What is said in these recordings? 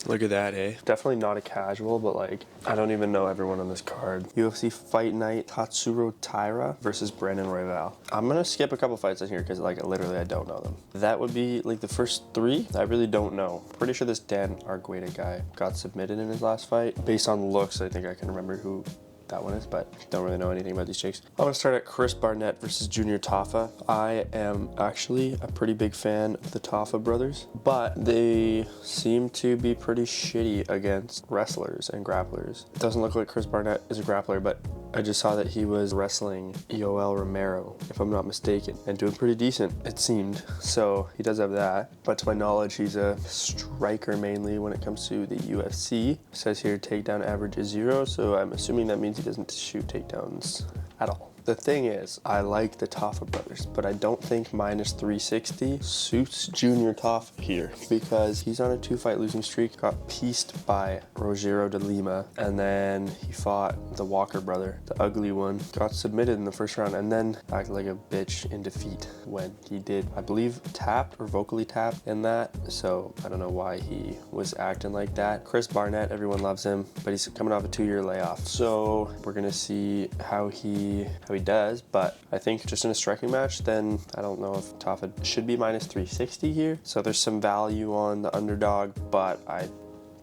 Look at that, eh? Definitely not a casual, but like, I don't even know everyone on this card. UFC Fight Night, Tatsuro Taira versus Brandon Royval. I'm gonna skip a couple fights in here because like literally I don't know them. That would be like the first three. I really don't know. Pretty sure this Dan Argueta guy got submitted in his last fight. Based on looks, I think I can remember who that one is, but don't really know anything about these chicks. I'm gonna start at Chris Barnett versus Junior Tafa. I am actually a pretty big fan of the Tafa brothers, but they seem to be pretty shitty against wrestlers and grapplers. It doesn't look like Chris Barnett is a grappler, but I just saw that he was wrestling Yoel Romero, if I'm not mistaken, and doing pretty decent, it seemed. So he does have that, but to my knowledge, he's a striker mainly when it comes to the UFC. It says here takedown average is 0, so I'm assuming that means he doesn't shoot takedowns at all. The thing is, I like the Tafa brothers, but I don't think minus 360 suits Junior Tafa here because he's on a 2-fight losing streak, got pieced by Rogério de Lima, and then he fought the Walker brother, the ugly one, got submitted in the first round, and then acted like a bitch in defeat when he did, I believe, tapped or vocally tapped in that, so I don't know why he was acting like that. Chris Barnett, everyone loves him, but he's coming off a 2-year layoff, so we're gonna see how he does, but I think just in a striking match, then I don't know if Tafa should be minus 360 here. So there's some value on the underdog, but I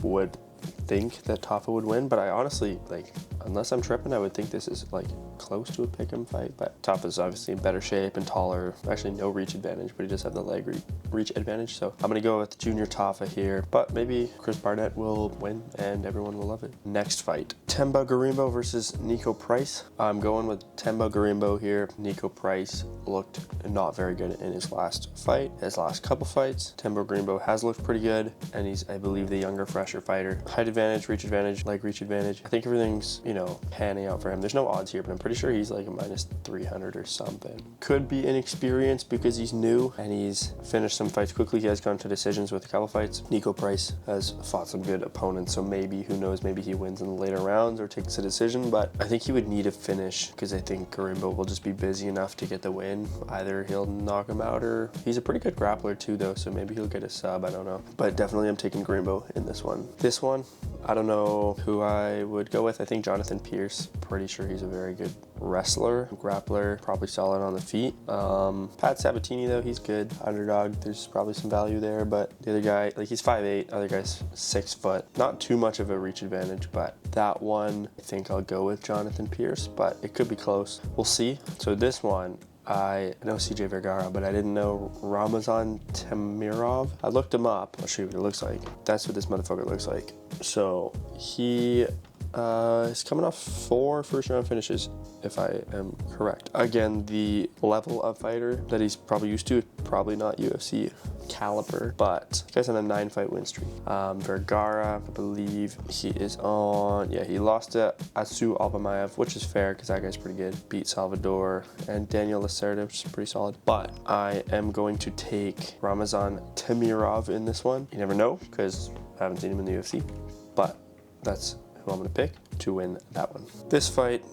would think that Tafa would win, but I honestly, like, unless I'm tripping, I would think this is like close to a pick'em fight, but Tafa's obviously in better shape and taller, actually no reach advantage, but he does have the leg reach advantage, so I'm gonna go with Junior Tafa here, but maybe Chris Barnett will win and everyone will love it. Next fight, Temba Garimbo versus Nico Price. I'm going with Temba Garimbo here. Nico Price looked not very good in his last fight, his last couple fights. Temba Garimbo has looked pretty good, and he's, I believe, the younger, fresher fighter. Height advantage, reach advantage, leg reach advantage. I think everything's, you know, panning out for him. There's no odds here, but I'm pretty sure he's like a minus 300 or something. Could be inexperienced because he's new and he's finished some fights quickly. He has gone to decisions with a couple fights. Nico Price has fought some good opponents, so maybe, who knows, maybe he wins in the later rounds or takes a decision, but I think he would need a finish because I think Garimbo will just be busy enough to get the win. Either he'll knock him out, or he's a pretty good grappler too though, so maybe he'll get a sub, I don't know. But definitely I'm taking Garimbo in this one. This one, I don't know who I would go with. I think Jonathan Pierce, pretty sure he's a very good wrestler, grappler, probably solid on the feet. Pat Sabatini though, he's good. Underdog, there's probably some value there, but the other guy, like, he's 5'8", other guy's 6 foot. Not too much of a reach advantage, but that one, I think I'll go with Jonathan Pierce, but it could be close. We'll see. So this one, I know CJ Vergara, but I didn't know Ramazan Tamirov. I looked him up. I'll show you what it looks like. That's what this motherfucker looks like. So he is coming off 4 first-round finishes, if I am correct. Again, the level of fighter that he's probably used to, probably not UFC caliber, but the guy's on a 9-fight win streak. Vergara, I believe he is on, yeah, he lost to Asu Alpamayev, which is fair because that guy's pretty good. Beat Salvador and Daniel Lacerda, which is pretty solid. But I am going to take Ramazan Tamirov in this one. You never know because I haven't seen him in the UFC, but that's who I'm going to pick to win that one. This fight,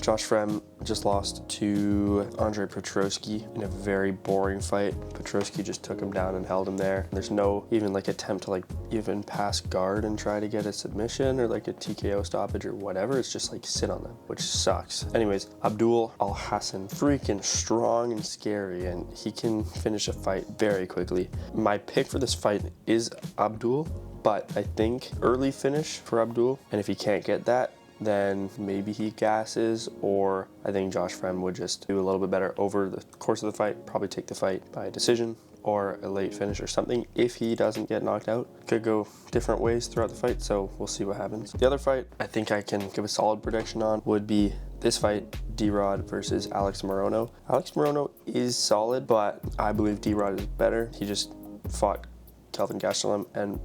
Josh Frem just lost to Andre Petrosky in a very boring fight. Petrosky just took him down and held him there. There's no even like attempt to like even pass guard and try to get a submission or like a TKO stoppage or whatever. It's just like sit on them, which sucks. Anyways, Abdul Al Hassan, freaking strong and scary, and he can finish a fight very quickly. My pick for this fight is Abdul, but I think early finish for Abdul, and if he can't get that, then maybe he gasses, or I think Josh Frem would just do a little bit better over the course of the fight, probably take the fight by decision or a late finish or something if he doesn't get knocked out. Could go different ways throughout the fight, so we'll see what happens. The other fight I think I can give a solid prediction on would be this fight, D-Rod versus Alex Morono. Alex Morono is solid, but I believe D-Rod is better. He just fought Kelvin Gastelum and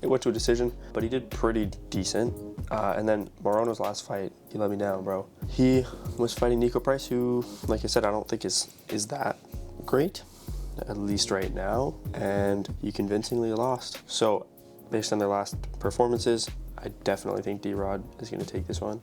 it went to a decision, but he did pretty decent. And then Morono's last fight, he let me down, bro. He was fighting Nico Price, who, like I said, I don't think is that great, at least right now, and he convincingly lost. So based on their last performances, I definitely think D-Rod is going to take this one.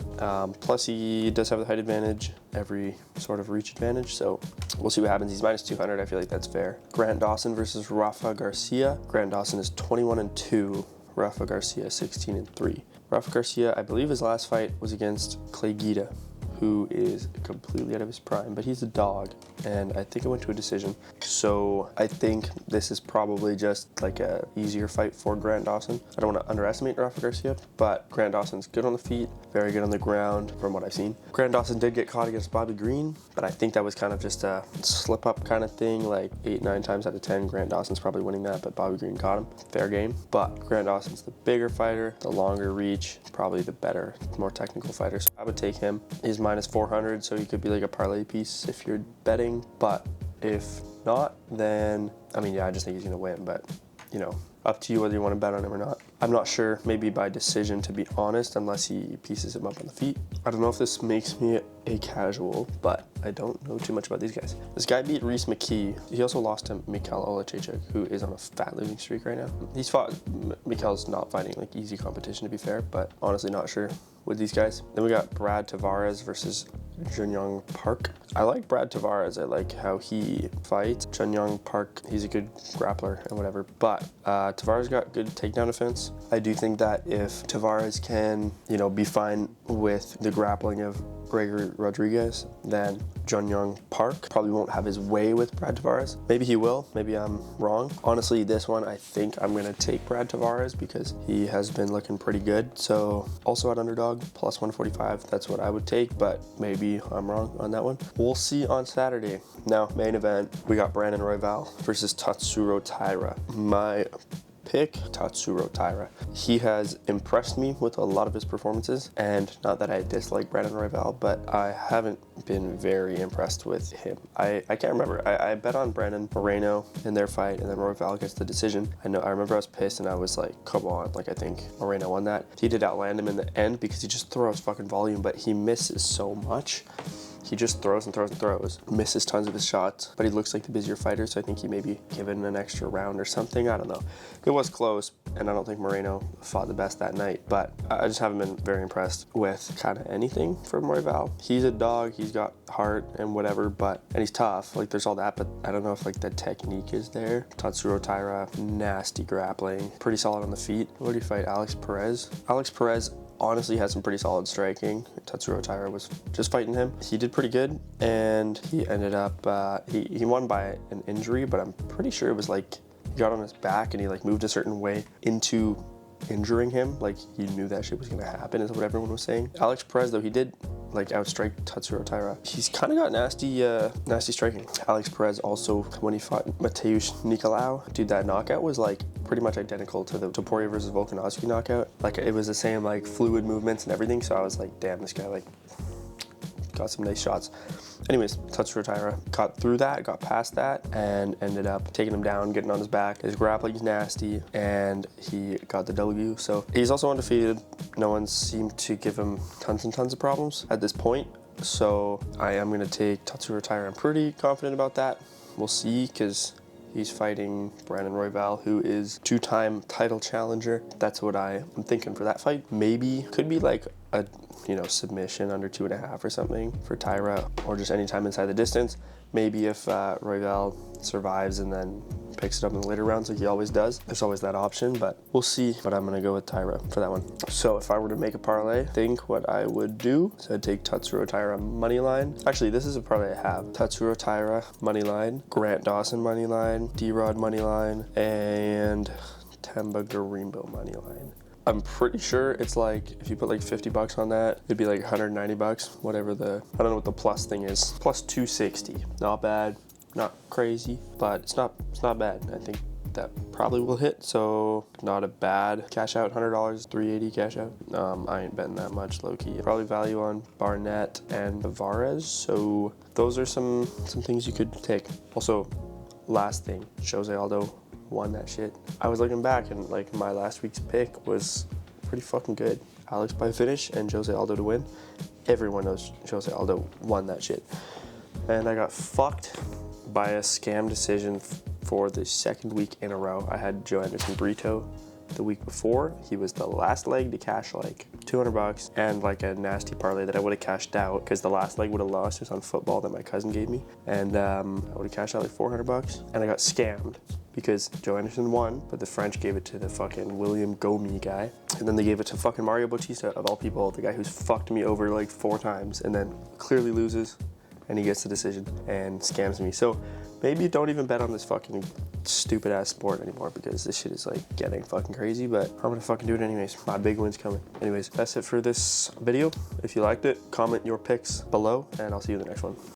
Plus, he does have the height advantage, every sort of reach advantage, so we'll see what happens. He's minus 200. I feel like that's fair. Grant Dawson versus Rafa Garcia. Grant Dawson is 21-2. Rafa Garcia 16-3. Rafa Garcia, I believe his last fight was against Clay Guida, who is completely out of his prime, but he's a dog, and I think it went to a decision. So I think this is probably just like a easier fight for Grant Dawson. I don't want to underestimate Rafa Garcia, but Grant Dawson's good on the feet, very good on the ground from what I've seen. Grant Dawson did get caught against Bobby Green, but I think that was kind of just a slip up kind of thing, like 8-9 times out of 10, Grant Dawson's probably winning that, but Bobby Green caught him. Fair game. But Grant Dawson's the bigger fighter, the longer reach, probably the better, more technical fighter. So I would take him. He's minus 400, so he could be like a parlay piece if you're betting, but if not, then, I mean, yeah, I just think he's going to win, but, you know, up to you whether you want to bet on him or not. I'm not sure, maybe by decision, to be honest, unless he pieces him up on the feet. I don't know if this makes me a casual, but I don't know too much about these guys. This guy beat Reese McKee. He also lost to Mikhail Olachechuk, who is on a fat losing streak right now. He's fought, Mikhail's not fighting like easy competition, to be fair, but honestly not sure with these guys. Then we got Brad Tavares versus Junyoung Park. I like Brad Tavares. I like how he fights. Junyoung Park, he's a good grappler and whatever, but Tavares got good takedown defense. I do think that if Tavares can, you know, be fine with the grappling of Gregory Rodriguez, then Junyoung Park probably won't have his way with Brad Tavares. Maybe he will, maybe I'm wrong. Honestly, this one, I think I'm gonna take Brad Tavares because he has been looking pretty good. So also at underdog, plus 145, that's what I would take, but maybe I'm wrong on that one. We'll see on Saturday. Now, main event, we got Brandon Royval versus Tatsuro Taira. My pick, Tatsuro Taira. He has impressed me with a lot of his performances, and not that I dislike Brandon Royval, but I haven't been very impressed with him. I can't remember. I bet on Brandon Moreno in their fight, and then Royval gets the decision. I remember I was pissed, and I was like, come on, like I think Moreno won that. He did outland him in the end because he just throws fucking volume, but he misses so much. He just throws and throws and throws, misses tons of his shots, but he looks like the busier fighter, so I think he may be given an extra round or something. I don't know. It was close, and I don't think Moreno fought the best that night, but I just haven't been very impressed with kind of anything from Royval. He's a dog, he's got heart and whatever, and he's tough. Like, there's all that, but I don't know if like the technique is there. Tatsuro Taira, nasty grappling, pretty solid on the feet. What did he fight? Alex Perez? Alex Perez honestly has some pretty solid striking. Tatsuro Taira was just fighting him. He did pretty good, and he ended up, he won by an injury, but I'm pretty sure it was like he got on his back and he like moved a certain way into injuring him. Like, he knew that shit was gonna happen, is what everyone was saying. Alex Perez, though, he did like outstrike Tatsuro Taira. He's kind of got nasty striking. Alex Perez also, when he fought Mateusz Nicolau, dude, that knockout was like pretty much identical to the Topuria versus Volkanovski knockout. Like, it was the same like fluid movements and everything, so I was like, damn, this guy like got some nice shots. Anyways, Tatsuro Taira got through that, got past that, and ended up taking him down, getting on his back. His grappling's nasty, and he got the W. So he's also undefeated. No one seemed to give him tons and tons of problems at this point. So I am going to take Tatsuro Taira. I'm pretty confident about that. We'll see, because he's fighting Brandon Royval, who is two-time title challenger. That's what I am thinking for that fight. Maybe, could be like a, you know, submission under 2.5 or something for Taira, or just any time inside the distance. Maybe if Royval survives and then picks it up in the later rounds like he always does, there's always that option, but we'll see. But I'm gonna go with Taira for that one. So if I were to make a parlay, I think what I would do is I'd take Tatsuro Taira money line. Actually, this is a parlay I have. Tatsuro Taira money line, Grant Dawson money line, D-Rod money line, and Temba Garimbo money line. I'm pretty sure it's like, if you put like $50 on that, it'd be like $190, whatever I don't know what the plus thing is. Plus 260. Not bad, not crazy, but it's not bad. I think that probably will hit, so not a bad cash out. $100, 380 cash out. I ain't betting that much, low-key. Probably value on Barnett and Tavares, so those are some things you could take. Also, last thing, Jose Aldo won that shit. I was looking back, and like my last week's pick was pretty fucking good. Alex by finish and Jose Aldo to win. Everyone knows Jose Aldo won that shit. And I got fucked by a scam decision for the second week in a row. I had Joe Anderson Brito the week before. He was the last leg to cash like $200 and like a nasty parlay that I would have cashed out, because the last leg would have lost. It was on football that my cousin gave me, and I would have cashed out like $400, and I got scammed. because Joe Anderson won, but the French gave it to the fucking William Gomi guy. And then they gave it to fucking Mario Bautista, of all people, the guy who's fucked me over like 4 times and then clearly loses and he gets the decision and scams me. So maybe don't even bet on this fucking stupid ass sport anymore because this shit is like getting fucking crazy, but I'm gonna fucking do it anyways. My big win's coming. Anyways, that's it for this video. If you liked it, comment your picks below and I'll see you in the next one.